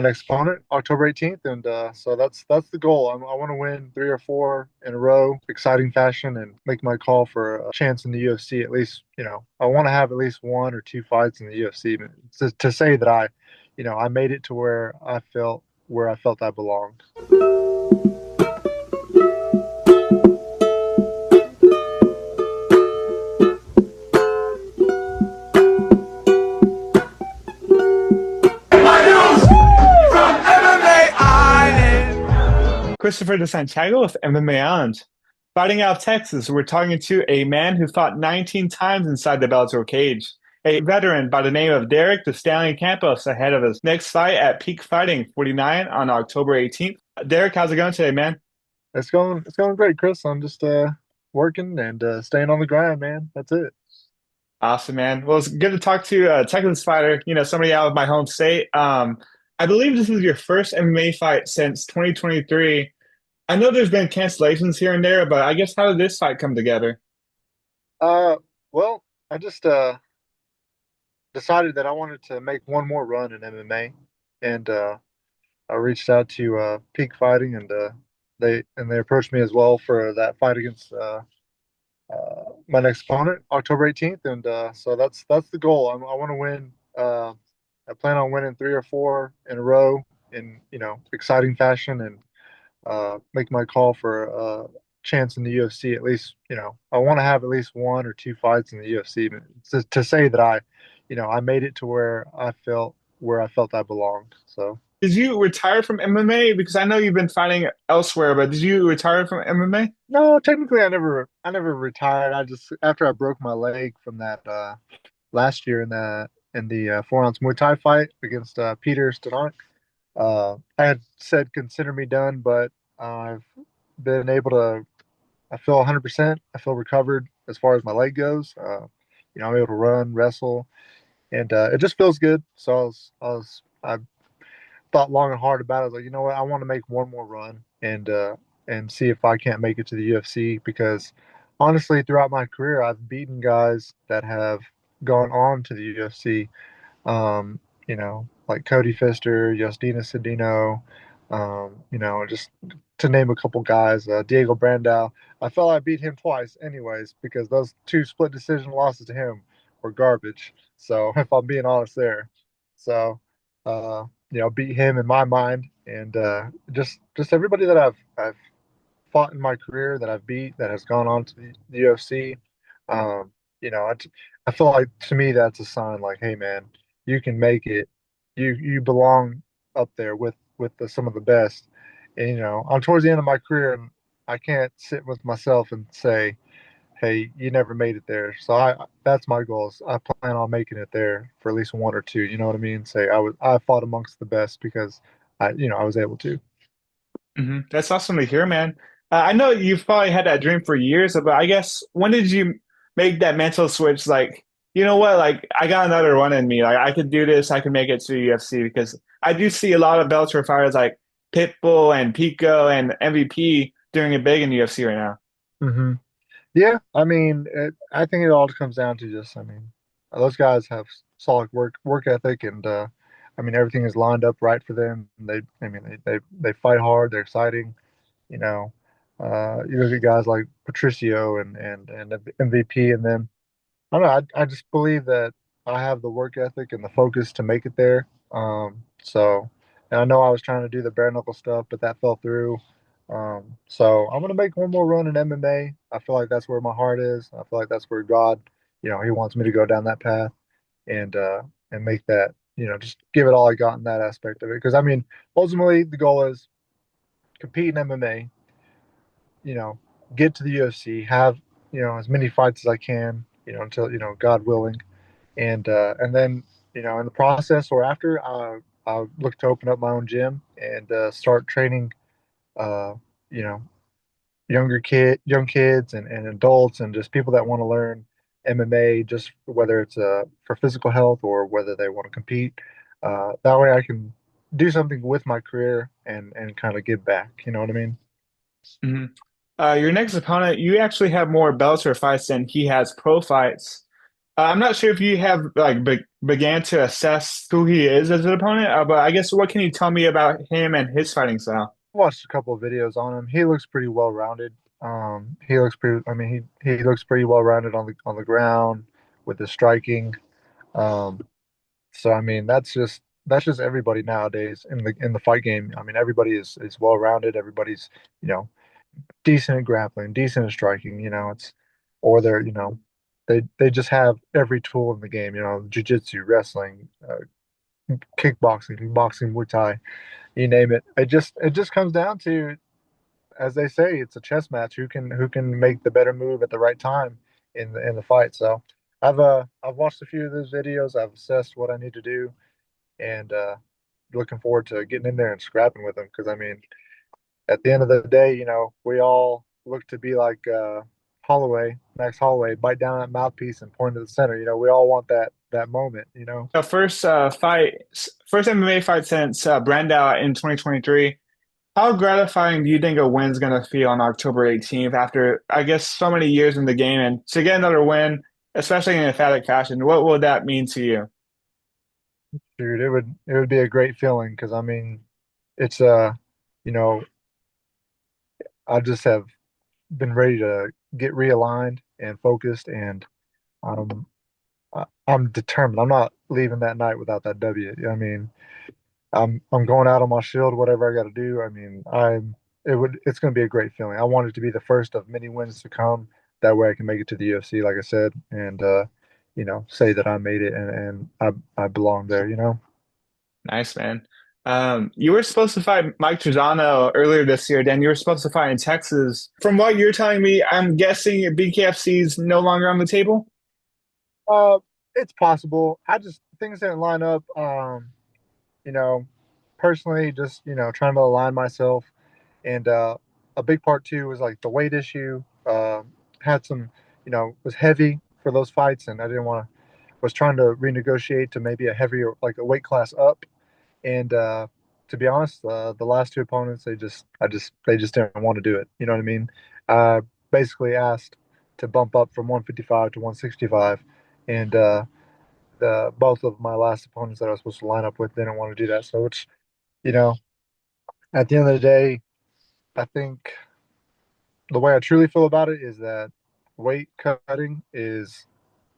my next opponent, October 18th, and so that's the goal. I want to win 3 or 4 in a row, exciting fashion, and make my call for a chance in the UFC. At least, I want to have at least 1 or 2 fights in the UFC to say that I made it to where I felt I belonged. From MMA Island. Christopher de Santiago with MMA Island. Fighting out of Texas, we're talking to a man who fought 19 times inside the Bellator cage. A veteran by the name of Derek the Stallion Campos ahead of his next fight at Peak Fighting 49 on October 18th. Derek, how's it going today, man? It's going great, Chris. I'm just working and staying on the grind, man. That's it. Awesome, man. Well, it's good to talk to a Texas fighter, somebody out of my home state. I believe this is your first MMA fight since 2023. I know there's been cancellations here and there, but I guess how did this fight come together? Uh, well, I just decided that I wanted to make one more run in MMA, and I reached out to Peak Fighting, and they approached me as well for that fight against my next opponent, October 18th, and so that's the goal. I want to win. I plan on winning 3 or 4 in a row in exciting fashion, and make my call for a chance in the UFC. At least, I want to have at least 1 or 2 fights in the UFC to say that I made it to where I felt I belonged. So Did you retire from MMA? Because I know you've been fighting elsewhere, but did you retire from MMA? no, technically, I never retired. I just after I broke my leg from that last year in the 4 ounce Muay Thai fight against Peter Stanek. I had said consider me done, but I've been able to. I feel 100%. I feel recovered as far as my leg goes. I'm able to run, wrestle, and it just feels good. So I thought long and hard about it. I was like, you know what? I want to make one more run and see if I can't make it to the UFC because honestly, throughout my career, I've beaten guys that have gone on to the UFC. Like Cody Fister, Justina Sedino, just to name a couple guys, Diego Brandao. I felt I beat him twice, anyways, because those 2 split decision losses to him were garbage. So if I'm being honest there, so beat him in my mind, and just everybody that I've fought in my career that I've beat that has gone on to the UFC. Um, I feel like to me that's a sign like, hey man, you can make it. You belong up there with some of the best. And I'm towards the end of my career, and I can't sit with myself and say, hey, you never made it there. So that's my goals. I plan on making it there for at least 1 or 2. You know what I mean? Say I fought amongst the best because I was able to. That's awesome to hear, man. I know you've probably had that dream for years, but I guess when did you make that mental switch? Like, you know what? Like, I got another one in me. Like, I could do this. I can make it to the UFC because I do see a lot of Bellator fighters like Pitbull and Pico and MVP doing it big in the UFC right now. hmm Yeah, I mean, I think it all comes down to just, I mean, those guys have solid work ethic, and I mean, everything is lined up right for them. I mean, they fight hard. They're exciting. You know, you look at guys like Patricio and MVP, and then I don't know. I just believe that I have the work ethic and the focus to make it there. And I know I was trying to do the bare knuckle stuff, but that fell through. So I'm gonna make one more run in MMA. I feel like that's where my heart is. I feel like that's where God, He wants me to go down that path and make that, just give it all I got in that aspect of it. Because I mean, ultimately the goal is compete in MMA, you know, get to the UFC, have, as many fights as I can, until, God willing. And then, in the process or after, I'll look to open up my own gym and start training, uh, you know, young kids and adults and just people that want to learn MMA, just whether it's for physical health or whether they want to compete. That way I can do something with my career and kind of give back. You know what I mean? hmm your next opponent, you actually have more Bellator fights than he has pro fights. I'm not sure if you have like be began to assess who he is as an opponent, but I guess what can you tell me about him and his fighting style? Watched a couple of videos on him. He looks pretty well rounded. He looks pretty. I mean, he looks pretty well rounded on the ground with his striking. Um, so I mean, that's just everybody nowadays in the fight game. I mean, everybody is well rounded. Everybody's you know decent at grappling, decent at striking. It's or they're they just have every tool in the game. Jiu-jitsu, wrestling, kickboxing, boxing, Muay Thai, you name it. It just comes down to, as they say, it's a chess match. Who can make the better move at the right time in the fight. So I've watched a few of those videos. I've assessed what I need to do, and looking forward to getting in there and scrapping with them. Because I mean, at the end of the day, we all look to be like Holloway, Max Holloway, bite down that mouthpiece and point to the center. We all want that moment. The first MMA fight since Brandao in 2023. How gratifying do you think a win's gonna feel on October 18th after, I guess, so many years in the game and to get another win, especially in emphatic fashion? What will that mean to you? Dude, it would be a great feeling because I mean, it's you know, I just have been ready to get realigned and focused, and um, I'm determined. I'm not leaving that night without that W. I mean, I'm going out on my shield, whatever I got to do. I mean, it's going to be a great feeling. I want it to be the first of many wins to come. That way, I can make it to the UFC, like I said, and say that I made it and I belong there. Nice, man. You were supposed to fight Mike Trizano earlier this year, then you were supposed to fight in Texas. From what you're telling me, I'm guessing BKFC is no longer on the table. Uh, it's possible. I just things didn't line up. You know, personally, just trying to align myself, and a big part too was like the weight issue. Had some, was heavy for those fights, and I didn't want to. Was trying to renegotiate to maybe a heavier, like a weight class up, and to be honest, the last two opponents, they just didn't want to do it. You know what I mean? Basically asked to bump up from 155 to 165, and the both of my last opponents that I was supposed to line up with didn't want to do that. So it's you know, at the end of the day, I think the way I truly feel about it is that weight cutting is,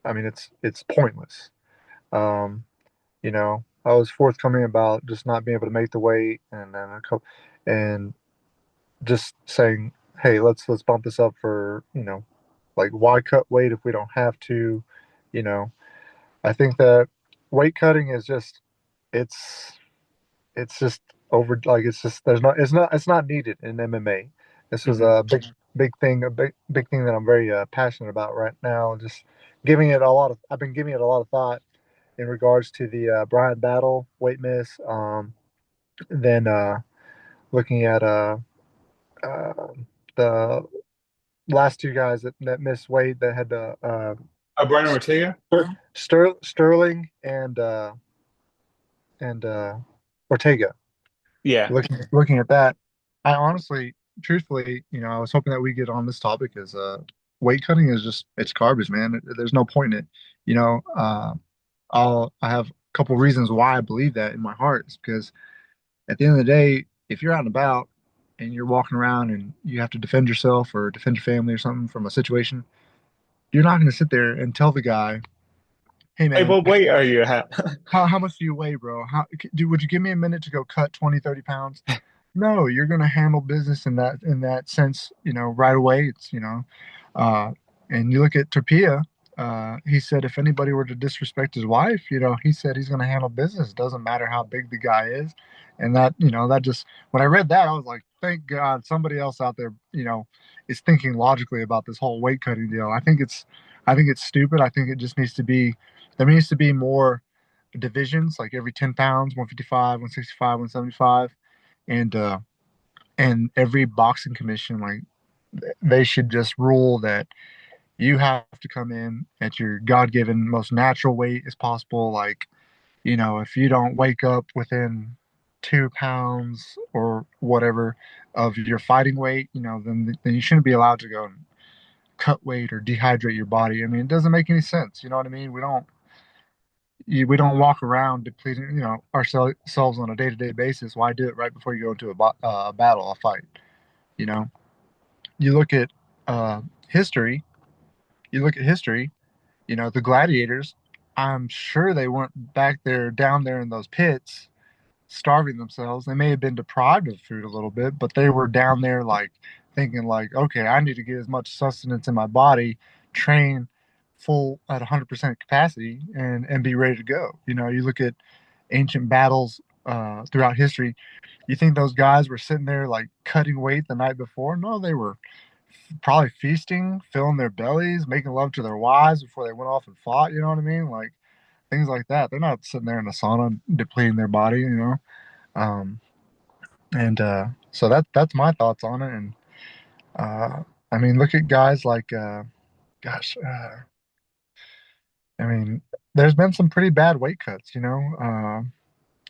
I mean, it's pointless. I was forthcoming about just not being able to make the weight, and then and just saying, hey, let's bump this up for, like why cut weight if we don't have to, you know. I think that weight cutting is just it's it's just over like it's just there's not it's not needed in MMA. This is Mhm. a big thing, a big thing that I'm very passionate about right now. Just giving it a lot of I've been giving it a lot of thought in regards to the Bryant battle weight miss. Then looking at uh, the last two guys that missed weight that had Brian Ortega? Sterling and Ortega. Yeah. Looking at that, I honestly, truthfully, I was hoping that we get on this topic is weight cutting is just it's garbage, man. There's no point in it. You know, I have a couple reasons why I believe that in my heart is because at the end of the day, if you're out and about and you're walking around and you have to defend yourself or defend your family or something from a situation, you're not going to sit there and tell the guy, "Hey, Like, man, what weight are you at? how much do you weigh, bro? Would you give me a minute to go cut 20, 30 pounds?" No, you're going to handle business in that sense, right away. It's, uh, and you look at Tapia, he said if anybody were to disrespect his wife, he said he's going to handle business. It doesn't matter how big the guy is. And that just, when I read that, I was like, thank God somebody else out there, is thinking logically about this whole weight cutting deal. I think it's stupid. I think it just there needs to be more divisions, like every 10 pounds, 155, 165, 175, and every boxing commission, like they should just rule that you have to come in at your god-given most natural weight as possible. Like, if you don't wake up within 2 pounds or whatever of your fighting weight, then you shouldn't be allowed to go and cut weight or dehydrate your body. I mean, it doesn't make any sense. You know what I mean? We don't walk around depleting, ourselves on a day-to-day basis. Why do it right before you go into a battle, a fight? You know, you look at uh, history. You look at history. The gladiators. I'm sure they weren't back there, down there in those pits, starving themselves. They may have been deprived of food a little bit, but they were down there like thinking like, okay, I need to get as much sustenance in my body, train full at 100% capacity and be ready to go. You look at ancient battles throughout history. You think those guys were sitting there like cutting weight the night before? No, they were probably feasting, filling their bellies, making love to their wives before they went off and fought. You know what I mean? Like things like that. They're not sitting there in the sauna depleting their body. Um, and so that's my thoughts on it. And I mean, look at guys like, gosh, I mean, there's been some pretty bad weight cuts.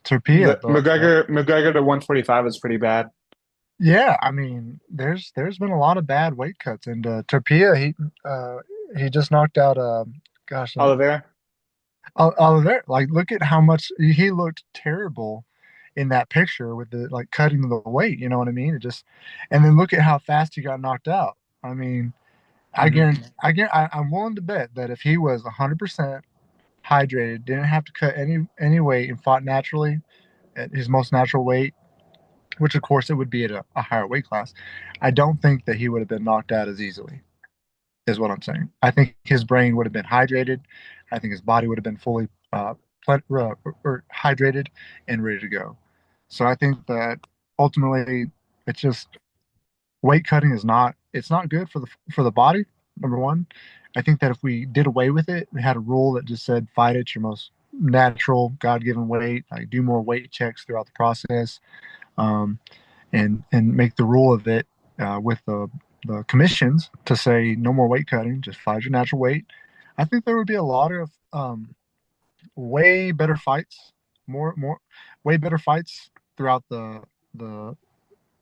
Torpilla, McGregor to 145 is pretty bad. yeah, I mean, there's been a lot of bad weight cuts, and Torpilla, he just knocked out, gosh, Oliveira. Oliver. Like, look at how much he looked terrible in that picture with the like cutting the weight. You know what I mean? And then look at how fast he got knocked out. I mean, Hmm. I'm willing to bet that if he was 100% hydrated, didn't have to cut any weight, and fought naturally at his most natural weight, which of course it would be at a higher weight class, I don't think that he would have been knocked out as easily. Is what I'm saying. I think his brain would have been hydrated. I think his body would have been fully or hydrated and ready to go. So I think that ultimately, it's just weight cutting is not it's not good for the body. Number one, I think that if we did away with it, we had a rule that just said fight at your most natural, God-given weight. Like do more weight checks throughout the process, um, and make the rule of it with the commissions to say no more weight cutting, just fight your natural weight. I think there would be a lot of way better fights, more way better fights throughout the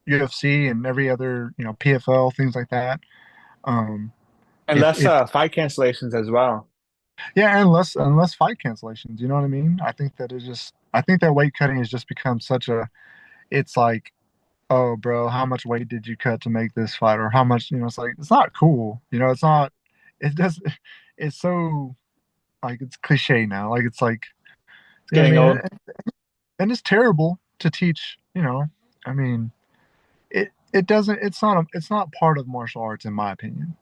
UFC and every other PFL things like that. Um, And if less if fight cancellations as well. Yeah, and less fight cancellations. You know what I mean? I think that weight cutting has just become such a. It's like, oh, bro, how much weight did you cut to make this fight, or how much? It's like it's not cool. It's not. It does. It's so like it's cliche now. Like it's like It's you know what I getting mean, old. and it's terrible to teach. I mean, it doesn't. It's not part of martial arts in my opinion.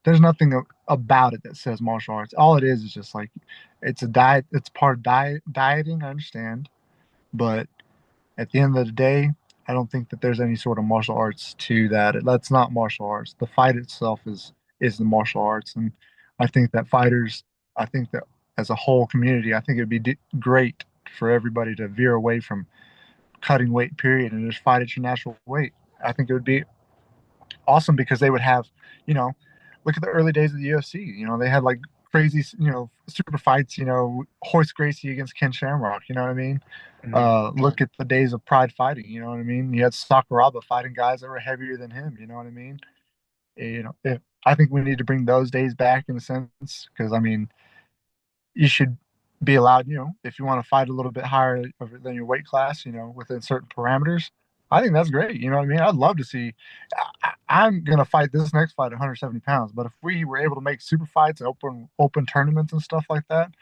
There's nothing about it that says martial arts. All it is just like it's a diet. It's part of dieting. I understand, but at the end of the day, I don't think that there's any sort of martial arts to that. That's not martial arts. The fight itself is the martial arts, and I think that fighters, I think that as a whole community, I think it'd be great for everybody to veer away from cutting weight, period, and just fight at your natural weight. I think it would be awesome because they would have, you know, look at the early days of the UFC. They had like crazy, super fights. Hoist Gracie against Ken Shamrock. You know what I mean? Hmm. Look at the days of Pride fighting. You know what I mean? You had Sakuraba fighting guys that were heavier than him. You know what I mean? I think we need to bring those days back in a sense because I mean, you should be allowed, if you want to fight a little bit higher than your weight class, within certain parameters. I think that's great. You know what I mean? I'd love to see. I'm gonna fight this next fight at 170 pounds, but if we were able to make super fights and open tournaments and stuff like that,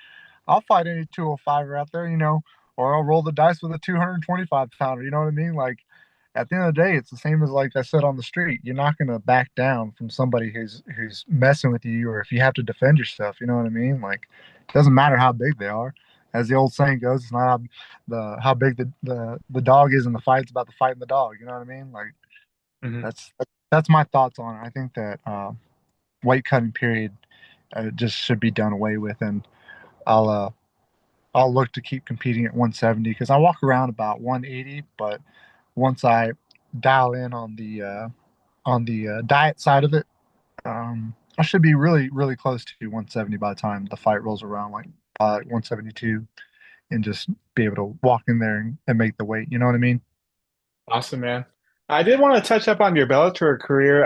I'll fight any 205er out there, or I'll roll the dice with a 225 pounder. You know what I mean? Like at the end of the day, it's the same as like I said on the street. You're not gonna back down from somebody who's messing with you, or if you have to defend yourself. You know what I mean? Like it doesn't matter how big they are. As the old saying goes, it's not how big the dog is in the fight. It's about the fight and the dog. You know what I mean? Like Hmm. that's that's my thoughts on it. I think that weight cutting period just should be done away with, and I'll uh, I'll look to keep competing at 170 because I walk around about 180. But once I dial in on the diet side of it, I should be really really close to 170 by the time the fight rolls around, like 172, and just be able to walk in there and make the weight. You know what I mean? Awesome, man. I did want to touch up on your Bellator career.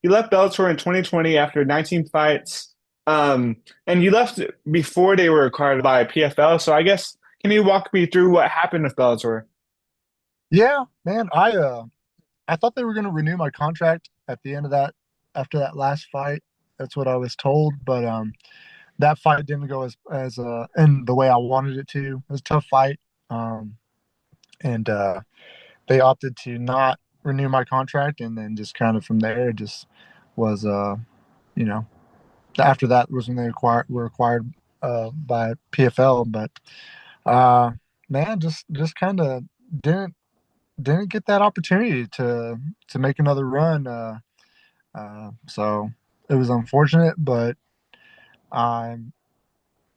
You left Bellator in 2020 after 19 fights, and you left before they were acquired by PFL. So I guess can you walk me through what happened with Bellator? Yeah, man, I thought they were going to renew my contract at the end of that after that last fight. That's what I was told, but that fight didn't go as in the way I wanted it to. It was a tough fight. Um, and they opted to not renew my contract, and then just kind of from there it just was you know, after that was when they were acquired by PFL. But uh man, just kind of didn't didn't get that opportunity to make another run. So it was unfortunate, but I'm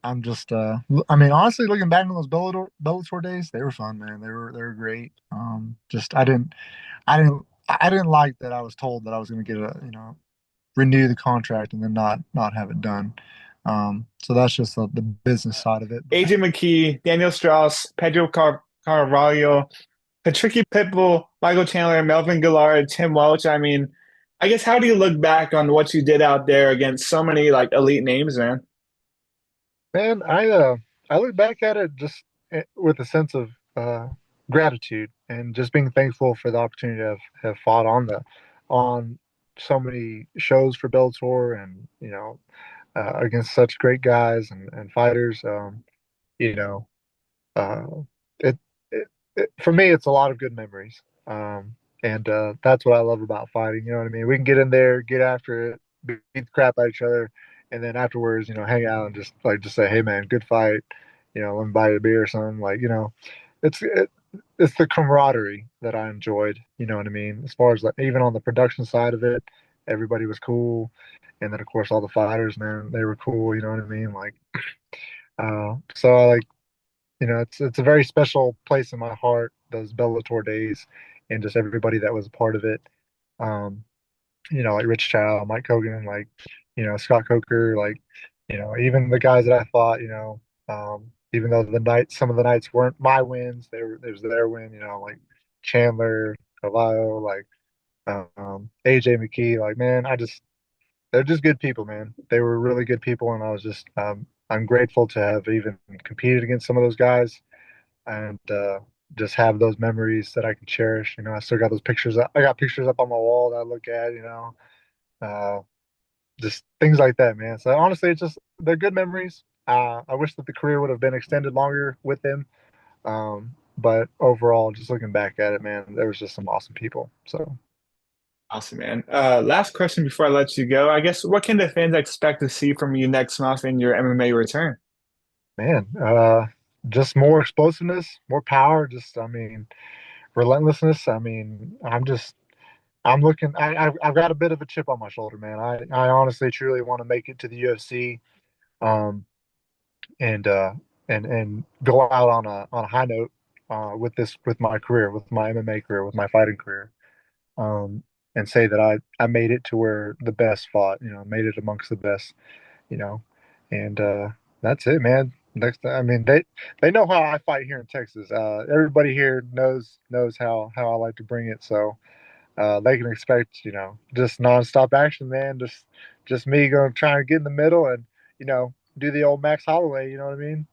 I'm just I mean, honestly, looking back on those Bellator days, they were fun, man. They were great. Just I didn't like that I was told that I was going to get a, renew the contract and then not have it done. So that's just the business side of it. But AJ McKee, Daniel Strauss, Carvalho, Patricky Pitbull, Michael Chandler, Melvin Guillard, Tim Welch. I mean, I guess how do you look back on what you did out there against so many like elite names, man? man, I look back at it just with a sense of gratitude and just being thankful for the opportunity to have fought on so many shows for Bellator, and against such great guys and fighters. You know, uh, it, for me, it's a lot of good memories. And that's what I love about fighting. You know what I mean? We can get in there, get after it, beat the crap out of each other, and then afterwards, hang out and just say, "Hey, man, good fight." Let me buy you a beer or something. Like, it's it, it's the camaraderie that I enjoyed. You know what I mean? As far as like even on the production side of it, everybody was cool, and then of course all the fighters, man, they were cool. You know what I mean? Like, so I like it's a very special place in my heart, those Bellator days, and just everybody that was a part of it. Um, like Rich Chow, Mike Hogan, like, Scott Coker, like, even the guys that I fought, even though some of the nights weren't my wins, it was their win, like Chandler, Cavallo, like, AJ McKee, like, man, they're just good people, man. They were really good people, and I'm grateful to have even competed against some of those guys, and just have those memories that I can cherish. I still got those pictures. I got pictures up on my wall that I look at. Uh, just things like that, man. So honestly, it's just they're good memories. I wish that the career would have been extended longer with them. But overall, just looking back at it, man, there was just some awesome people. So, Awesome, man. Last question before I let you go. I guess what can the fans expect to see from you next month in your MMA return? man, just more explosiveness, more power. Just, I mean, relentlessness. I mean, I'm looking. I've got a bit of a chip on my shoulder, man. I honestly, truly want to make it to the UFC, um, and go out on a high note with my career, with my MMA career, with my fighting career, um, and say that I made it to where the best fought. Made it amongst the best. You know, and that's it, man. I mean, they know how I fight here in Texas. Everybody here knows how I like to bring it. So they can expect, just nonstop action, man. Just me going trying to get in the middle and do the old Max Holloway. You know what I mean?